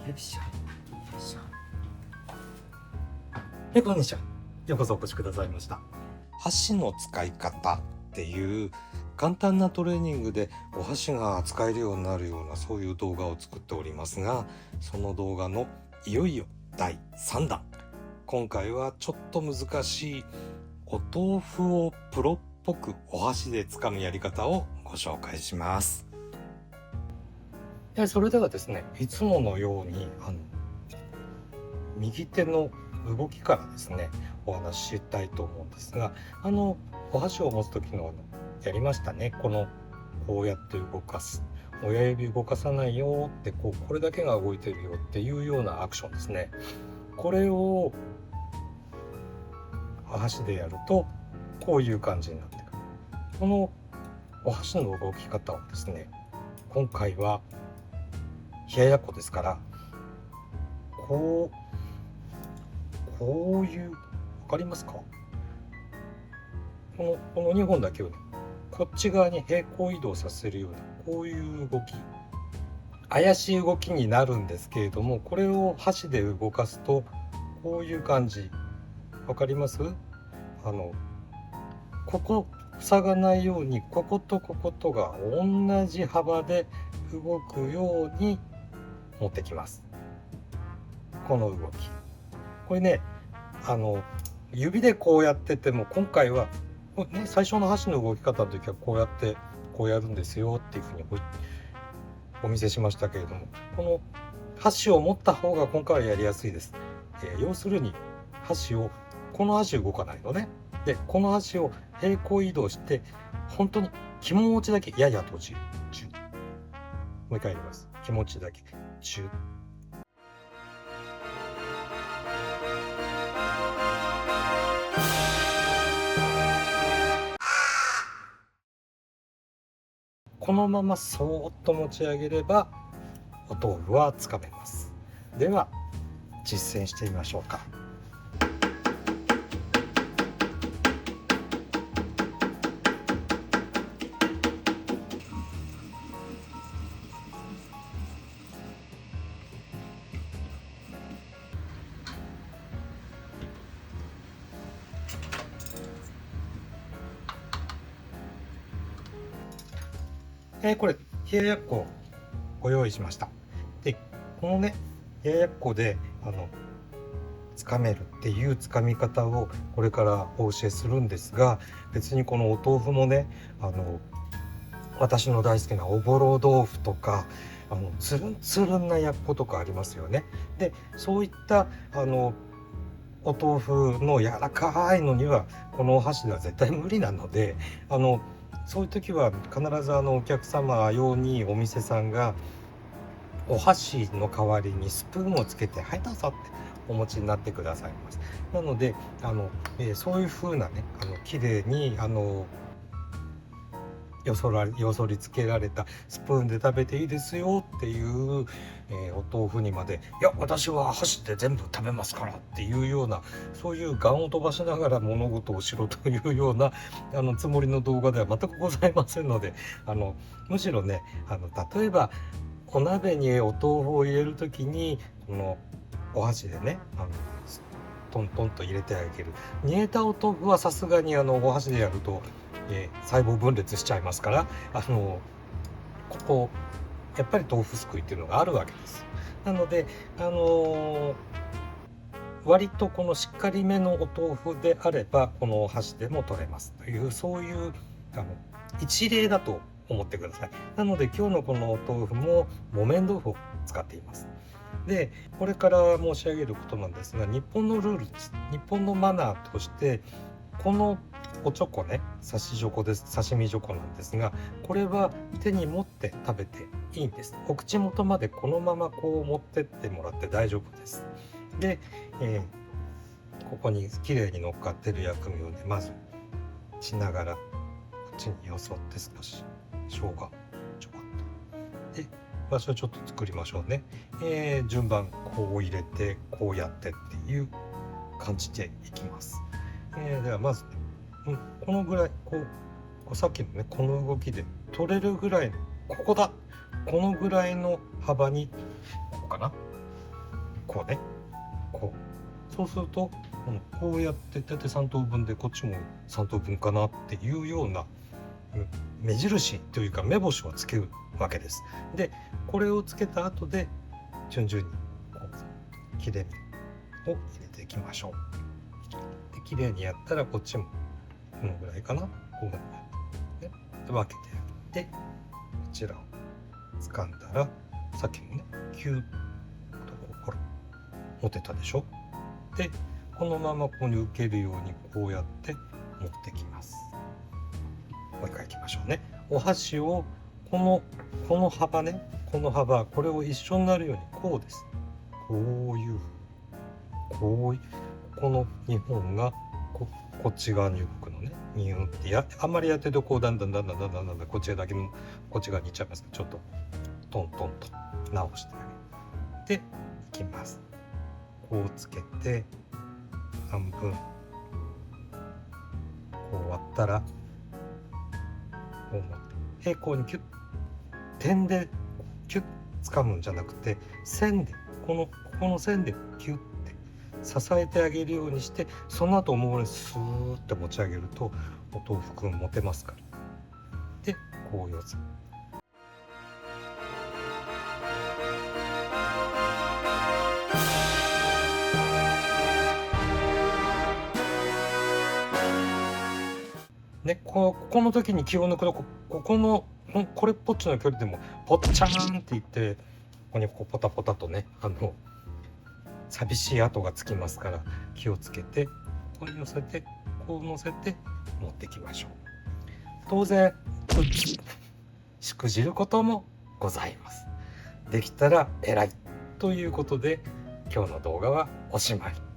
よいしょよいしょ。こんにちは。ようこそお越しくださいました。箸の使い方っていう簡単なトレーニングでお箸が使えるようになるような、そういう動画を作っておりますが、その動画のいよいよ第3弾。今回はちょっと難しいお豆腐をプロっぽくお箸で掴むやり方をご紹介します。それではですね、いつものように右手の動きからですねお話ししたいと思うんですが、お箸を持つ時のやりましたね、こうやって動かす、親指動かさないよって、これだけが動いてるよっていうようなアクションですね。これをお箸でやるとこういう感じになってくる。このお箸の動き方をですね、今回は冷ややっこですから、こういう、わかりますか？この2本だけをね、こっち側に平行移動させるような、こういう動き、怪しい動きになるんですけれども、これを箸で動かすとこういう感じ、わかります？ここ塞がないように、こことこことが同じ幅で動くように持ってきます。この動き、これね、指でこうやってても、今回はね、最初の箸の動き方の時はこうやってこうやるんですよっていうふうにお見せしましたけれども、この箸を持った方が今回はやりやすいです。要するにこの箸動かないのね。でこの箸を平行移動して、本当に気持ちだけやや閉じる。もう一回やります。気持ちだけチュッ。このままそーっと持ち上げればお豆腐はつかめます。では実践してみましょうか。これ冷ややっこご用意しました。でこのね、冷ややっこでつかめるっていうつかみ方をこれからお教えするんですが、別にこのお豆腐もね、私の大好きなおぼろ豆腐とか、つるんつるんなやっことかありますよね。でそういったお豆腐の柔らかいのにはこのお箸では絶対無理なので、そういう時は必ずお客様用にお店さんがお箸の代わりにスプーンをつけて、はいどうぞってお持ちになってくださいます。なのでそういう風なね、綺麗によそりつけられたスプーンで食べていいですよっていう、お豆腐にまで、いや私は箸で全部食べますからっていうような、そういうガを飛ばしながら物事をしろというようなつもりの動画では全くございませんので、むしろね、例えばお鍋にお豆腐を入れる時にこのお箸でね、トントンと入れてあげる。煮えたお豆腐はさすがにお箸でやると、細胞分裂しちゃいますから、ここやっぱり豆腐すくいっていうのがあるわけです。なので割とこのしっかりめのお豆腐であればこのお箸でも取れますという、そういう一例だと思ってください。なので今日のこのお豆腐も木綿豆腐を使っています。でこれから申し上げることなんですが、日本のルールです。日本のマナーとして、このおちょこね、刺しじょこです。刺身じょこなんですが、これは手に持って食べていいんです。お口元までこのままこう持ってってもらって大丈夫です。で、ここにきれいに乗っかってる薬味をね、まずしながらこっちによそって、少し生姜ちょこっとで場所ちょっと作りましょうね。順番こう入れてこうやってっていう感じでいきます。ではまず、このぐらいこうさっきのね、この動きで取れるぐらい、このぐらいの幅に、ここかな、こうね、こうそうするとこうやって大体3等分でこっちも3等分かなっていうような目印というか目星をつけるわけです。でこれをつけた後で順々にこう切れ目を入れていきましょう。で綺麗にやったらこっちもこのぐらいかな、こうやって、ね、分けてやってこちらを掴んだらさっきもねキュッとほら持てたでしょ。でこのままここに受けるようにこうやって持ってきます。もう一回いきましょうね。お箸をこの幅ね、この幅、これを一緒になるようにこうです。こういうこの2本がこっち側に動くのね。ニューってあんまりやってるとこうだんだんこっちだけのこっち側に行っちゃいますから、ちょっとトントンと直してあげていきます。こうつけて半分こう割ったらこう持って平行にキュッ、点でキュッ掴むんじゃなくて線でこの線でキュッて支えてあげるようにして、その後もうスーッて持ち上げるとお豆腐くん持てますから。でこう四つね、この時に気を抜くとここのこれっぽっちの距離でもポッチャーンっていって、ここにこうポタポタとね寂しい跡がつきますから気をつけて、ここに寄せてこう乗せて持ってきましょう。当然しくじることもございます。できたら偉いということで今日の動画はおしまい。